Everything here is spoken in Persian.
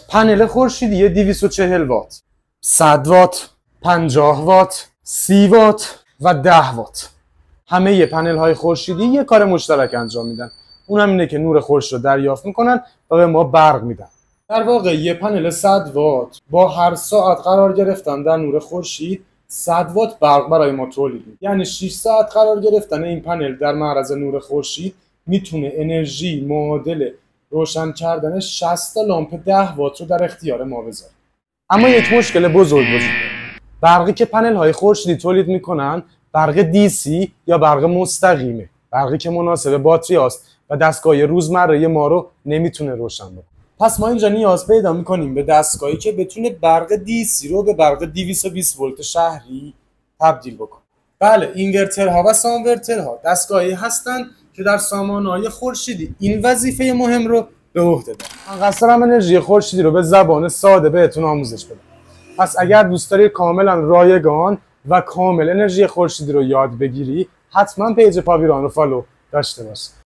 پنل خورشیدی 240 وات، 100 وات، 50 وات، 30 وات و 10 وات. همه پنل های خورشیدی یه کار مشترک انجام میدن. اونم اینه که نور خورشید رو دریافت میکنن و به ما برق میدن. در واقع یه پنل 100 وات با هر ساعت قرار گرفتن در نور خورشید 100 وات برق برای ما تولید میده. یعنی 6 ساعت قرار گرفتن این پنل در معرض نور خورشید میتونه انرژی معادل روشن کردن 60 تا لامپ 10 وات رو در اختیار ما بذاره. اما یک مشکل بزرگ وجود داره. برقی که پنل های خورشیدی تولید میکنن برق DC یا برق مستقیمه. برقی که مناسب باتری است و دستگاه روزمره ما رو نمیتونه روشن بکنه. پس ما اینجا نیاز پیدا میکنیم به دستگاهی که بتونه برق DC رو به برق 220 ولت شهری تبدیل بکنه. بله، اینورترها و سامورترها دستگاهی هستن که در سامانه‌های خورشیدی این وظیفه مهم رو به عهده دارن. من قصد دارم انرژی خورشیدی رو به زبان ساده بهتون آموزش بدم. پس اگر دوست داری کاملا رایگان و کامل انرژی خورشیدی رو یاد بگیری، حتما پیج پاویران رو فالو داشته باش.